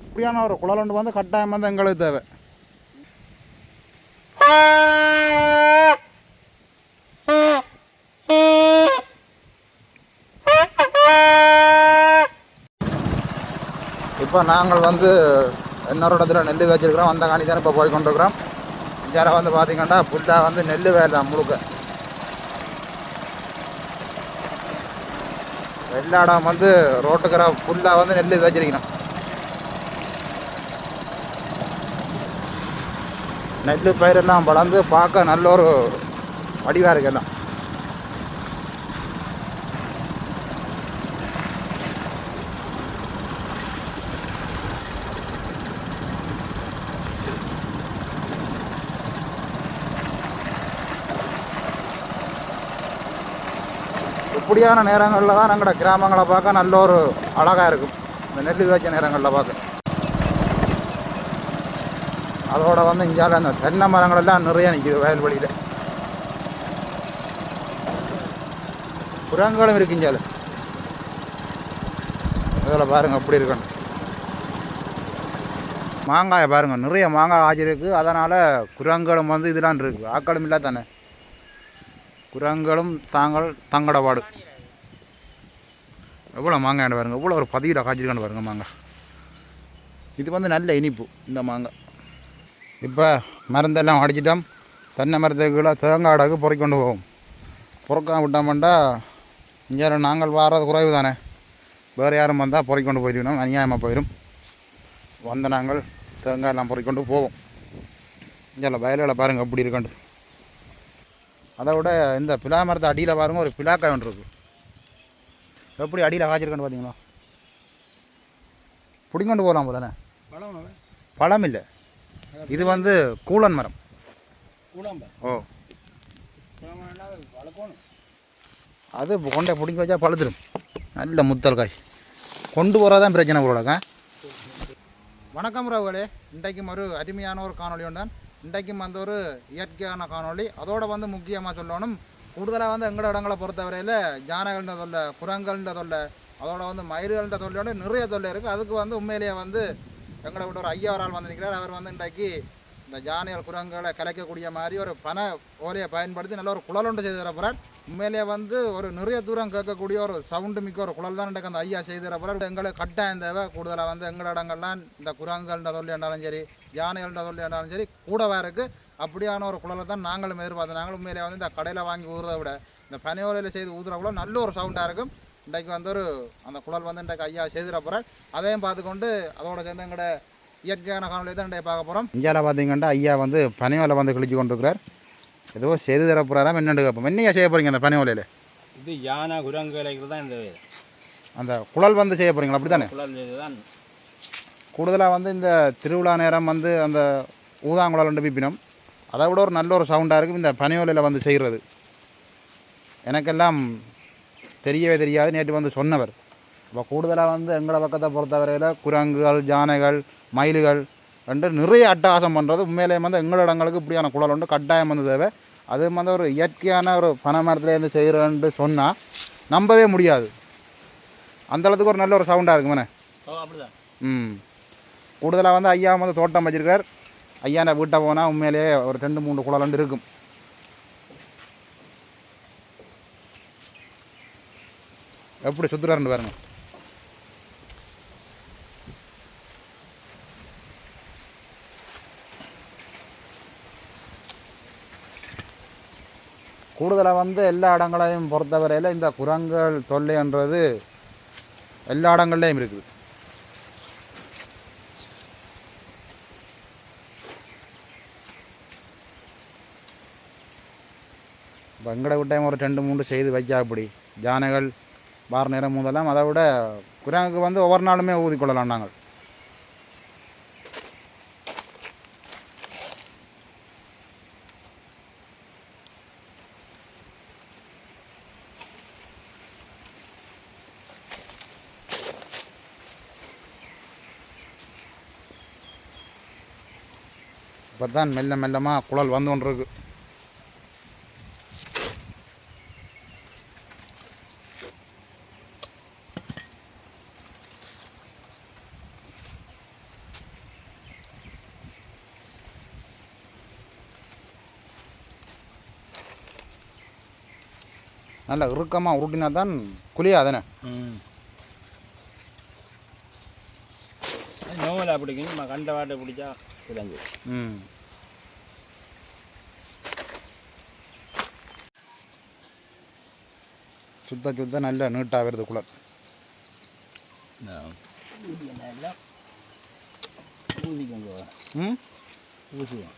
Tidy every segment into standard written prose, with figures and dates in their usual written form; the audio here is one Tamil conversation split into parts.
இப்படியான ஒரு குழல் ஒன்று வந்து கட்டாயம் வந்து எங்களுக்கு தேவை. இப்போ நாங்கள் வந்து இன்னொரு இடத்துல நெல் வச்சுருக்கிறோம். அந்த காணி தான் இப்போ போய் கொண்டிருக்கிறோம். இங்கே வந்து பார்த்திங்கன்னா புல்லாக வந்து நெல் வேலை தான் முழுக்க. எல்லா இடம் வந்து ரோட்டுக்கிற புல்லாக வந்து நெல் வச்சிருக்கணும். நெல் பயிரெல்லாம் வளர்ந்து பார்க்க நல்ல ஒரு வடிவாக இருக்கு எல்லாம். இப்படியான நேரங்களில் தான் எங்களோட கிராமங்களை பார்க்க நல்ல ஒரு அழகாக இருக்கும். இந்த நெல் வச்ச நேரங்களில் பார்க்க. அதோட வந்து இங்கால அந்த தென்னை மரங்கள் எல்லாம் நிறைய நிற்கிது வயல்வெளியில். குரங்களும் இருக்கு இங்கால. இதில் பாருங்கள் எப்படி இருக்கணும். மாங்காயை பாருங்கள், நிறைய மாங்காய் ஆச்சிருக்கு. அதனால் குரங்களும் வந்து இதெல்லாம் இருக்குது. ஆக்களும் இல்லை தானே, குரங்களும் தங்கட பாடு. எவ்வளோ மாங்காய் பாருங்கள், எவ்வளோ ஒரு 10 கிலோ காய்ச்சிருக்கான்னு பாருங்கள் மாங்காய். இது வந்து நல்ல இனிப்பு இந்த மாங்காய். இப்போ மருந்தெல்லாம் அடிச்சிட்டோம். தென்னை மரத்துக்குள்ளே தேங்காய் அடகு பொறிக்கொண்டு போவோம். பொறுக்காம விட்டோம்டா இங்கே நாங்கள் வர்றது குறைவு தானே. வேறு யாரும் வந்தால் பொறிக்கொண்டு போயிடணும், அநியாயமாக போயிடும். வந்த நாங்கள் தேங்காய் எல்லாம் பொறிக்கொண்டு போவோம். இங்கே வயலில் பாருங்கள் எப்படி இருக்கண்டு. அதை விட இந்த பிலா மரத்தை அடியில் பாருங்கள், ஒரு பிலாக்காய் ஒன்று இருக்குது. எப்படி அடியில் காய்ச்சிருக்கேன்னு பார்த்தீங்களா. பிடிங்கொண்டு போகலாம் போலண்ணே. பழம் இல்லை, இது வந்து கூழன் மரம். ஓ, அது கொண்டை பிடிங்கி வச்சா பழுத்துடும். நல்ல முத்தல் காய் கொண்டு போகிறதான் பிரச்சனை போலங்க. வணக்கம் உறவுகளே, இன்றைக்கும் ஒரு அருமையான ஒரு காணொலி உண்டான். இன்றைக்கும் வந்து ஒரு இயற்கையான காணொலி. அதோடு வந்து முக்கியமாக சொல்லணும், கூடுதலாக வந்து எங்களோட இடங்களை பொறுத்தவரையில் ஜானைகள்ன்ற தொல்லை, குரங்கள்ன்ற தொல்லை, அதோட வந்து மயில்கள்ன்ற தொல்லையோட நிறைய தொல்லை இருக்குது. அதுக்கு வந்து உண்மையிலேயே வந்து எங்களை விட்டு ஒரு ஐயா ஒரு ஆள் வந்து நிற்கிறார். அவர் வந்து இன்றைக்கு இந்த ஜானைகள் குரங்குகளை கலைக்கக்கூடிய மாதிரி ஒரு பனை ஓலையை பயன்படுத்தி நல்ல ஒரு குழல் ஒன்று செய்து தரப்போகிறார். உண்மையிலேயே வந்து ஒரு நிறைய தூரம் கேட்கக்கூடிய ஒரு சவுண்டு மிக்க ஒரு குழல் தான் இன்றைக்கு அந்த ஐயா செய்து தரப்போகிறார். எங்களுக்கு கட்டாயம் தேவை. கூடுதலாக வந்து எங்களோட இடங்கள்லாம் இந்த குரங்குகள்ன்ற தொல்லை என்றாலும் சரி, யானைகள்ன்ற தொல்லை என்றாலும் சரி கூடவே இருக்குது. அப்படியான ஒரு குழலை தான் நாங்களும் எதிர்பார்த்தோம். நாங்களும் உண்மையிலே வந்து இந்த கடையில் வாங்கி ஊறுறதை விட இந்த பனை ஓலையில் செய்து ஊதுற குழல் நல்ல ஒரு சவுண்டாக இருக்கும். இன்றைக்கு வந்து ஒரு அந்த குழல் வந்து இன்றைக்கு ஐயா செய்துட போகிறார். அதையும் பார்த்துக்கொண்டு அதோட சேர்ந்து எங்களோட இயற்கையான காணொலி தான் இன்றைக்கு பார்க்க போகிறோம். இந்தியாவில் பார்த்தீங்கன்னா ஐயா வந்து பனை ஓலை வந்து கிழிச்சு கொண்டிருக்கிறார். ஏதோ செய்து தர போகிறாராம். என்னென்னு கேட்போம். என்னையா செய்ய போகிறீங்க அந்த பனை ஓலையில்? இது யானை குரங்கு தான் இந்த அந்த குழல் வந்து செய்ய போகிறீங்களா? அப்படி தானே. தான் கூடுதலாக வந்து இந்த திருவிழா நேரம் வந்து அந்த ஊதாங்குழல் வந்து பிப்பினோம். அதை விட ஒரு நல்ல ஒரு சவுண்டாக இருக்கும் இந்த பனை ஓலையில் வந்து செய்கிறது. எனக்கெல்லாம் தெரியவே தெரியாது, நேற்று வந்து சொன்னவர். இப்போ கூடுதலாக வந்து எங்களை பக்கத்தை பொறுத்தவரையில் குரங்குகள், யானைகள், மயில்கள் ரெண்டு நிறைய அட்டகாசம் பண்ணுறது. உண்மையிலேயே வந்து எங்களோட இடங்களுக்கு இப்படியான குழல் ஒன்று கட்டாயம் வந்து தேவை. அது வந்து ஒரு இயற்கையான ஒரு பனை மரத்துலேருந்து செய்கிறேன்னு சொன்னால் நம்பவே முடியாது. அந்தளவுக்கு ஒரு நல்ல ஒரு சவுண்டாக இருக்குமாண்ணே. கூடுதலாக வந்து ஐயா வந்து தோட்டம் வச்சிருக்கார். ஐயா வீட்டை போனால் உண்மையிலேயே ஒரு 2-3 குழல் இருக்கும். எப்படி சுற்றுறாருன்னு பாருங்க. கூடுதலாக வந்து எல்லா இடங்களையும் பொறுத்தவரையில் இந்த குரங்குகள் தொல்லைன்றது எல்லா இடங்கள்லையும் இருக்குது. இப்போ எங்கட விட்டையும் ஒரு 2-3 செய்து வைச்சா அப்படி ஜானைகள் வார நேரம் முதலாம். அதை விட குரங்குக்கு வந்து ஒவ்வொரு நாளுமே ஊதிக்கொள்ளலாம் நாங்கள். இப்போ தான் மெல்ல மெல்லமாக குழல் வந்து கொண்டு இருக்கு. நல்லா இறுக்கமாக உருட்டினா தான் குழியாதானே. நோவலாக பிடிக்கும், நம்ம கண்ட வாட்டை பிடிச்சா விளங்கு. சுத்த சுத்த நல்ல நீட்டாக வருது குளர். நல்லா ஊதிக்கொண்டு ஊசுவோம்.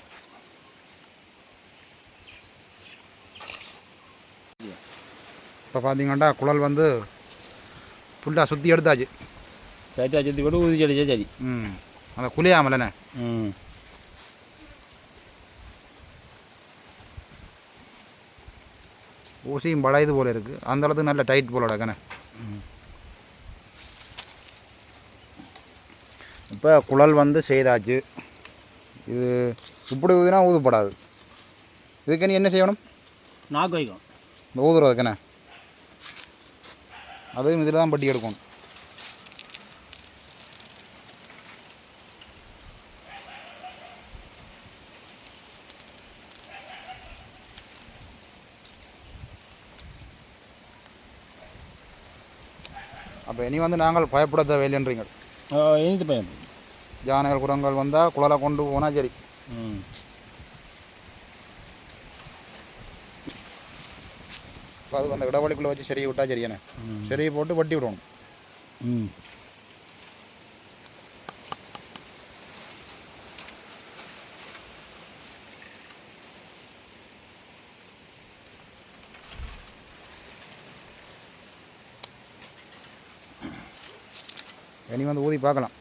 இப்போ பார்த்தீங்கன்னா குழல் வந்து ஃபுல்லாக சுற்றி எடுத்தாச்சு. டைட்டாக சுற்றி போட்டு ஊதி அடிச்சா சரி. அந்த குளியாமலண்ணே. ஊசியும் பழையது போல் இருக்குது, அந்த அளவுக்கு நல்ல டைட் போலோட கண்ணே. இப்போ குழல் வந்து செய்தாச்சு. இது இப்படி ஊதினா ஊதுப்படாது. இதுக்கு நீ என்ன செய்யணும்? நாக்கு வைக்கும் இந்த ஊதுறதுக்குண்ணே. அதுவும் இதில் தான் பட்டி எடுக்கணும். அப்போ இனி வந்து நாங்கள் பயப்பட தேவையில்லைன்றீங்க. இனித்து பயம் யானைகள் குரங்கள் வந்தால் குழலை கொண்டு போனால் சரி. இப்போ அதுக்கு அந்த இடவழிக்குள்ளே வச்சு சரியை விட்டால் சரியானே. சரியை போட்டு வட்டி விடணும். இனி வந்து ஊதி பார்க்கலாம்.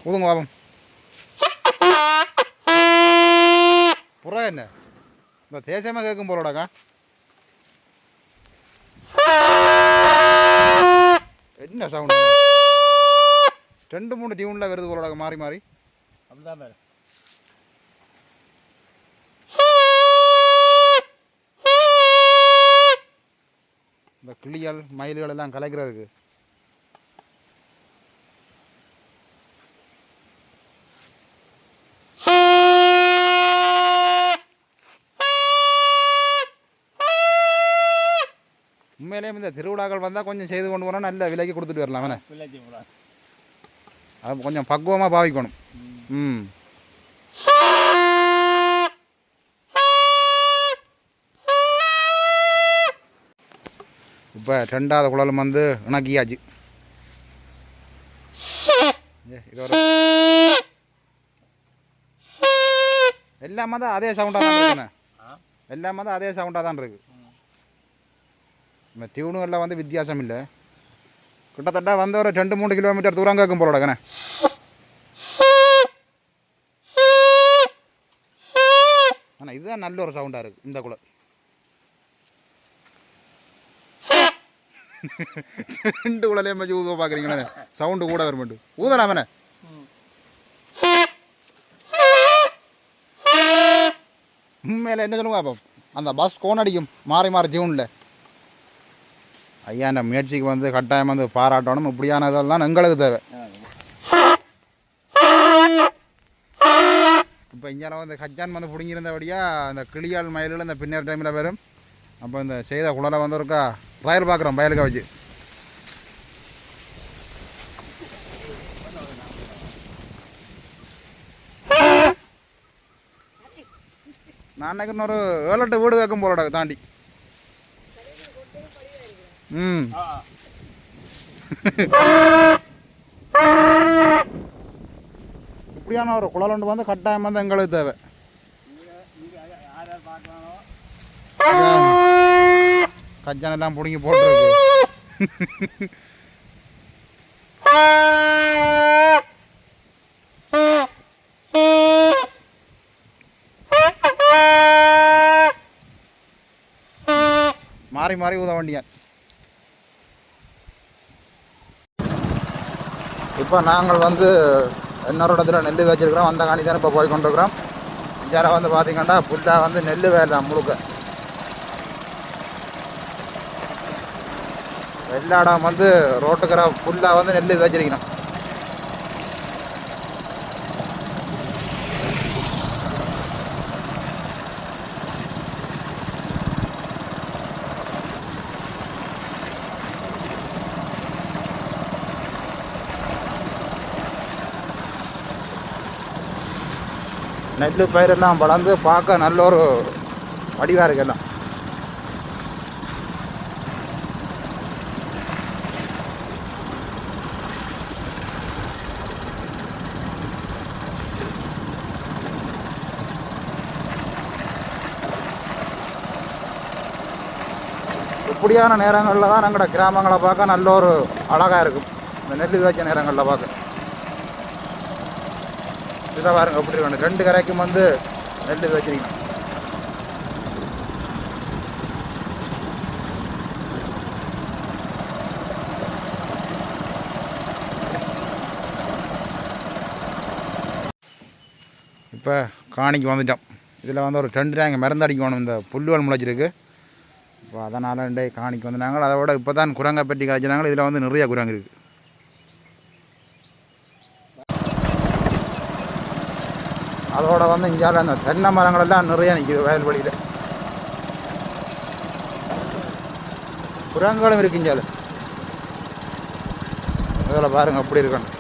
ஊதுங்க பாபம். புறா என்ன இந்த தேசமாக கேட்கும் போலோடாக்கா. என்ன சவுண்டு? 2-3 டியூனில் வருது போலோடாக்க மாறி மாறி. அப்படிதான் பாரு. இந்த கிளிகள் மயில்கள் எல்லாம் கலைக்கிறதுக்கு. உண்மையிலேயும் இந்த திருவிழாக்கள் வந்தால் கொஞ்சம் செய்து கொண்டு போனால் நல்ல விலைக்கு கொடுத்துட்டு வரலாம். அவனை அது கொஞ்சம் பக்குவமாக பாவிக்கணும். இப்போ 2வது குழலும் வந்து இணக்கியாச்சு. இதோட எல்லாமே தான் அதே சவுண்டாக தான் இருக்குண்ணே. எல்லாமே தான் அதே சவுண்டாக தான் இருக்குது. இந்த டியூனுகளில் வந்து வித்தியாசம் இல்லை. கிட்டத்தட்ட வந்து ஒரு 2-3 கிலோமீட்டர் தூரம் கேட்கும் போலோட கண்ணே. ஆனால் இதுதான் நல்ல ஒரு சவுண்டாக இருக்குது இந்த குழல். 2 குழலையும் வச்சு ஊதுவ பார்க்குறீங்களே, சவுண்டு கூட வருமாட்டு ஊதலாமண்ணே. உண்மையில் என்ன சொல்லுங்க அப்போ அந்த பஸ் கோன் அடிக்கும் மாறி மாறி டியூனில். ஐயா இந்த முயற்சிக்கு வந்து கட்டாயம் வந்து பாராட்டணும். இப்படியான இதெல்லாம் எங்களுக்கு தேவை. இப்போ இங்கே வந்து கச்சான் வந்து பிடிங்கிருந்தபடியாக அந்த கிளியால் மயிலில் இந்த பின்னர் டைமில் வரும். அப்போ இந்த செய்த குழலை வந்து ஒருக்கா ட்ரையல் பார்க்குறோம் பயலுக்க வச்சு. நான் நினைக்கிறேன் ஒரு 7-8 வீடு கேட்கும் போலோட தாண்டி. இப்படியான ஒரு குழல் வந்து கட்டாயம் வந்து எங்களுக்கு தேவை. கஜான் எல்லாம் பிடிங்கி போட்டுருக்கு. மாறி மாறி ஊத வண்டியான். இப்போ நாங்கள் வந்து இன்னொரு இடத்துல நெல் வச்சுருக்கிறோம். அந்த காணி தானே இப்போ போய் கொண்டிருக்கிறோம். இங்கே வந்து பார்த்திங்கன்னா ஃபுல்லாக வந்து நெல் வேலை தான் முழுக்க. எல்லா இடம் வந்து ரோட்டுக்கரை ஃபுல்லாக வந்து நெல் விதைச்சிருக்கணும். நெல் பயிரெல்லாம் வளர்ந்து பார்க்க நல்ல ஒரு வடிவாக இருக்கு எல்லாம். இப்படியான நேரங்களில் தான் எங்களோட கிராமங்களை பார்க்க நல்ல ஒரு அழகாக இருக்கும். இந்த நெல் விதைச்ச நேரங்களில் பார்க்க இதை பாருங்க எப்படி இருக்கணும். 2 கரைக்கும் வந்து நெல் விதைச்சிருக்கணும். இப்போ காணிக்கு வந்துட்டோம். இதில் வந்து ஒரு 2 டேங்க் மருந்து அடிக்கணும். இந்த புல்லுவல் முளைச்சிருக்கு. இப்போ அதனால் 2 காணிக்கு வந்துட்டாங்க. அதை விட இப்போ தான் குரங்கை பெட்டி காய்ச்சினாங்க. இதில் வந்து நிறைய குரங்கு இருக்குது. அதோட வந்து இங்கால அந்த தென்னை மரங்களெல்லாம் நிறைய நிற்கிது வயல்வெளியில். குரங்களும் இருக்கு இங்கால. அதில் பாருங்கள் அப்படி இருக்கணும்.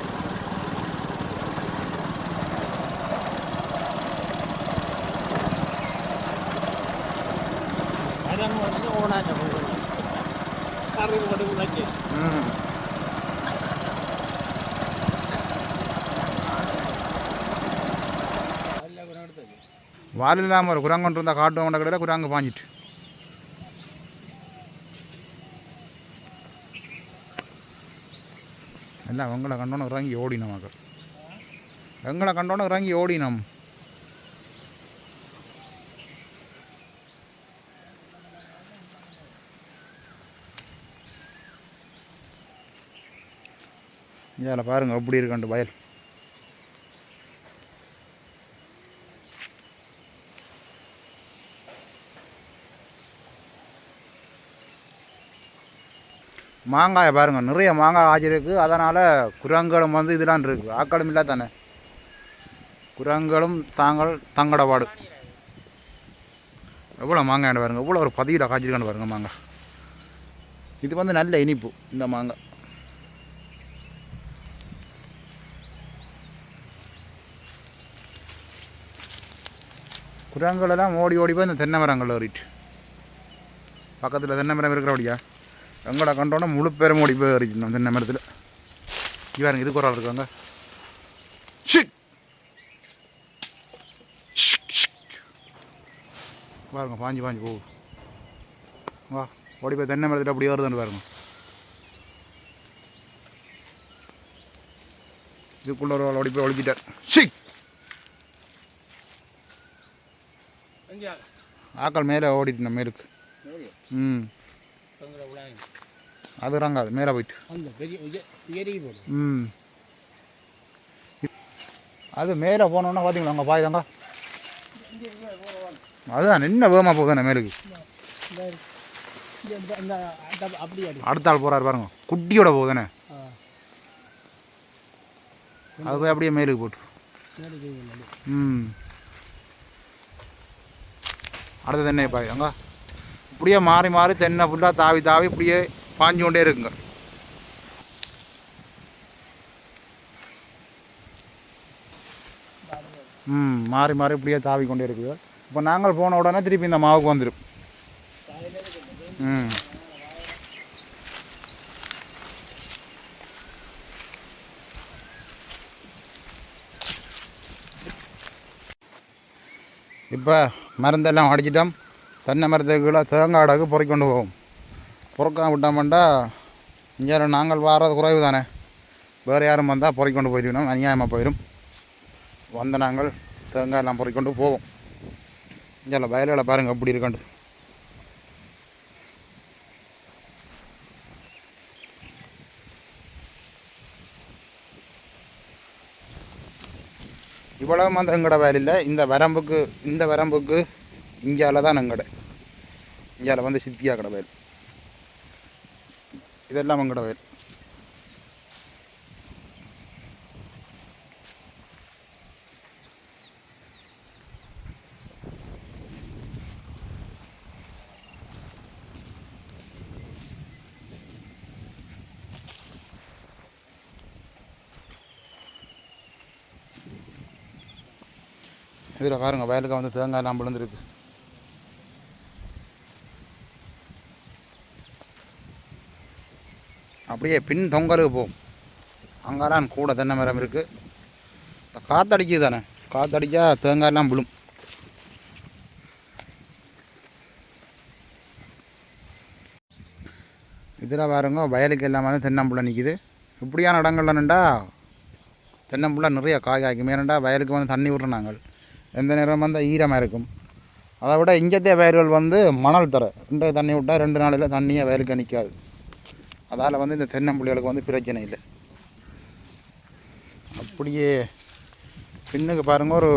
வால் இல்லாமல் ஒரு குரங்கு கொண்டு இருந்தால் காட்டு கொண்ட கடையில் குரங்கு பாஞ்சிட்டு. எல்லாம் எங்களை கண்டோன்னு இறங்கி ஓடினோம். மக்கள் எங்களை கண்டோன்னு இறங்கி ஓடினோம். இதில் பாருங்கள் எப்படி இருக்காண்டு வயல். மாங்காயை பாருங்கள் நிறைய மாங்காய் ஆச்சிருக்கு. அதனால் குரங்களும் வந்து இதெல்லாம் இருக்குது. ஆக்களும் இல்லை தானே. குரங்களும் தங்கட பாடு. எவ்வளோ மாங்காய் பாருங்கள். எவ்வளோ ஒரு 10 கிலோ காய்ச்சிருக்கான்னு பாருங்கள் மாங்காய். இது வந்து நல்ல இனிப்பு இந்த மாங்காய். குரங்களெல்லாம் ஓடி ஓடி போய் இந்த தென்னை மரங்கள் ஏறிட்டு பக்கத்தில் தென்னை மரம் இருக்கிறபடியா எங்களை கண்டோன்னா முழு பேரும் ஓடி போய் ஏறிக்கணும் தென்னை மரத்தில். இவருங்க இதுக்கு ஒரு ஆள் இருக்காங்க. பாருங்க பாஞ்சு போகுது. வா ஓடி போய் தென்னை மரத்தில் அப்படி ஏறுதுன்னு பாருங்க. இதுக்குள்ள ஒரு ஆள் ஓடி போய் ஒழிச்சிட்டார். ஆக்கள் மேலே ஓடிட்டு நம்ம மேலுக்கு. அது இறங்காது மேலே போயிட்டு. அது மேலே போனோன்னா பார்த்தீங்களா அங்கே பாய்தாங்க. அதுதான் என்ன வேகமாக போகுதுண்ணே மேலுக்கு. அடுத்த ஆள் போகிறாரு பாருங்க. குட்டியோட போகுதுண்ணே. அது போய் அப்படியே மேலுக்கு போட்டு. அடுத்த தென்னை பாய்தாங்க. இப்படியே மாறி மாறி தென்னை ஃபுல்லாக தாவி தாவி இப்படியே பாஞ்சு கொண்டே இருக்குங்க. மாறி மாறி இப்படியே தாவி கொண்டே இருக்குது. இப்போ நாங்கள் போன உடனே திருப்பி இந்த மாவுக்கு வந்துடும். இப்போ மருந்தெல்லாம் அடிச்சிட்டோம். தென்னை மரத்துக்குள்ள தேங்காய் அடகு பொறிக்கொண்டு போவோம். பொறுக்க விட்டோம்னா இங்கே நாங்கள் வர்றது குறைவு தானே. வேறு யாரும் வந்தால் பொறிக்கொண்டு போயிடணும். அநியாயமாக போயிடும். வந்த நாங்கள் தேங்காய் எல்லாம் பொறிக்கொண்டு போவோம். இங்கே வயலில் பாருங்கள் எப்படி இருக்காண்டு. இவ்வளவு அந்த எங்கட வயலில் இந்த வரம்புக்கு இங்கால தான் எங்கடை. இங்கால வந்து சித்தியா கடை வயல். இதெல்லாம் எங்களோட வயல். இதில் பாருங்கள் வயலுக்கு வந்து தேங்காயெல்லாம் விழுந்துருக்கு. அப்படியே பின் தொங்கலுக்கு போகும். அங்கெல்லாம் கூட தென்னை மரம் இருக்குது. காற்றடிக்குது தானே, காற்றடிச்சா தேங்காயெல்லாம் விழும். இதில் பாருங்க வயலுக்கு எல்லாம் வந்து தென்னம்புள்ள நிற்கிது. இப்படியான இடங்கள்ல நின்றா தென்னம்புள்ள நிறைய காய் காய்க்கும். ஏனெண்டா வயலுக்கு வந்து தண்ணி விட்றோம் நாங்கள். எந்த நேரம் வந்து ஈரமாக இருக்கும். அதை விட இங்கத்தே வயல்கள் வந்து மணல் தர இன்றைய தண்ணி விட்டால் 2 நாளில் தண்ணியை வயலுக்கு நிற்காது. அதால் வந்து இந்த தென்னம்புள்ளிகளுக்கு வந்து பிரச்சனை இல்லை. அப்படியே பின்னுக்கு பாருங்கள் ஒரு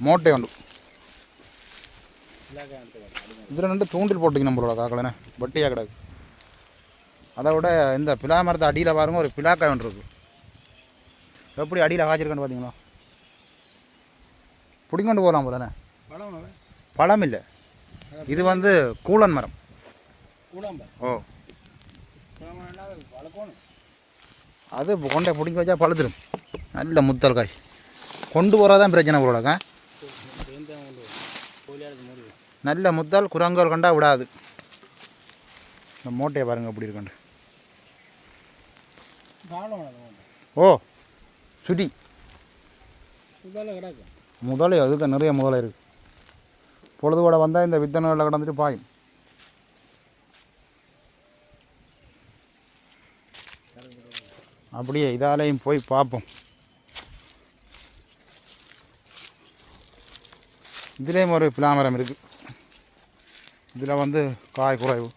மோட்டை உண்டு. இதில் 2 தூண்டில் போட்டிங்க நம்மளோட காக்கலண்ணே வட்டியாக கிடக்கு. அதை விட இந்த பிலா மரத்தை அடியில் பாருங்கள் ஒரு பிலாக்காய் ஒன்று இருக்குது. எப்படி அடியில் காய்ச்சிருக்கேன்னு பார்த்தீங்களா? பிடிங்கொண்டு போகலாம் போலண்ணே. பழம் இல்லை, இது வந்து கூழன் மரம். ஓ, அது கொண்டை பிடிங்கி வச்சா பழுத்துடும். நல்ல முத்தல் காய். கொண்டு போகிறதான் பிரச்சனை போலக்கா. நல்ல முத்தல் குரங்கோல் கண்டா விடாது. இந்த மூட்டையை பாருங்கள் எப்படி இருக்குண்டு. ஓ, சுடி முதலை, அதுக்கு நிறைய முதலை இருக்குது. பொழுது கூட வந்தால் இந்த வித்தனைகளில் கிடந்துட்டு பாயும். அப்படியே இதாலையும் போய் பார்ப்போம். இதுலேயும் ஒரு பிலாமரம் இருக்குது. இதில் வந்து காய் குறைவு.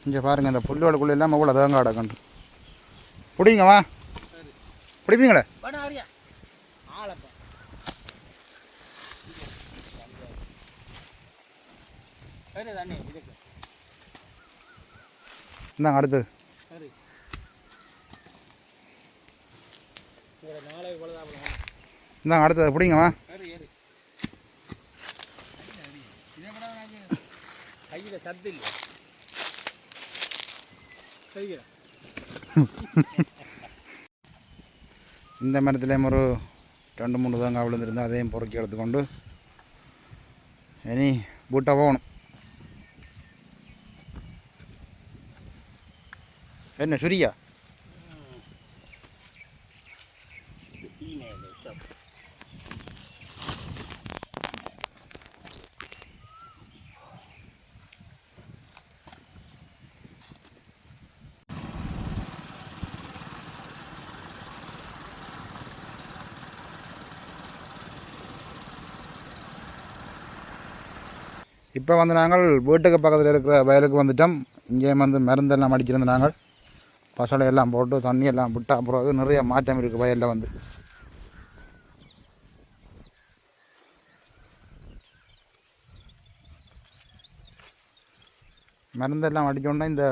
இங்கே பாருங்கள் இந்த புல்லுகளுக்குள்ள எல்லாம் அவ்வளோ தேங்காய் அடக்கண்டு. பிடிங்கம்மா, பிடிப்பீங்களே? இந்தாங்க அடுத்தது. இந்தாங்க அடுத்தது பிடிங்கம்மா. இந்த மரத்துலேயும் ஒரு 2-3 தேங்காய் விழுந்துருந்தால் அதையும் பொறுக்கி எடுத்துக்கொண்டு இனி பூட்டை போகணும். என்ன சுரியா? இப்போ வந்து நாங்கள் வீட்டுக்கு பக்கத்தில் இருக்கிற வயலுக்கு வந்துட்டோம். இங்கே வந்து மருந்தெல்லாம் அடிச்சிருந்த நாங்கள் பசலையெல்லாம் போட்டு தண்ணியெல்லாம் விட்டால் அப்புறம் நிறைய மாற்றம் இருக்குது வயலில் வந்து. மருந்தெல்லாம் அடித்தோன்னா இந்த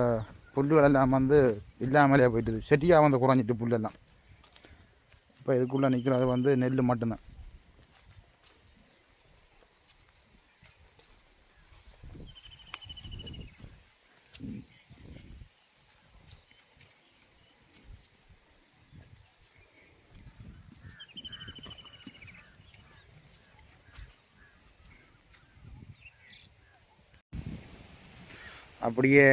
புல்லுகளெல்லாம் வந்து இல்லாமலே போயிட்டுது. செட்டியாக வந்து குறைஞ்சிட்டு புல்லெல்லாம். இப்போ இதுக்குள்ளே நிற்கிறது வந்து நெல் மட்டும்தான். அப்படியே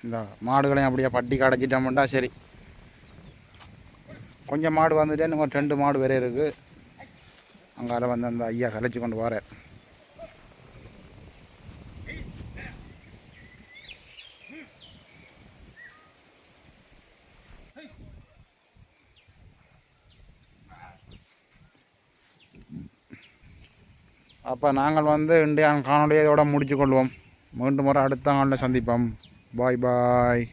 இந்த மாடுகளையும் அப்படியே பட்டி கடைச்சிட்டோம்னா சரி. கொஞ்சம் மாடு வந்துட்டு இன்னும் 2 மாடு வேற இருக்குது. அங்கால வந்து அந்த ஐயா கலைச்சி கொண்டு வரார். அப்போ நாங்கள் வந்து இந்தியான் காணொலியை இதோட முடிச்சு கொள்வோம். மீண்டும் அடுத்த நாளில் சந்திப்போம். பாய் பாய்.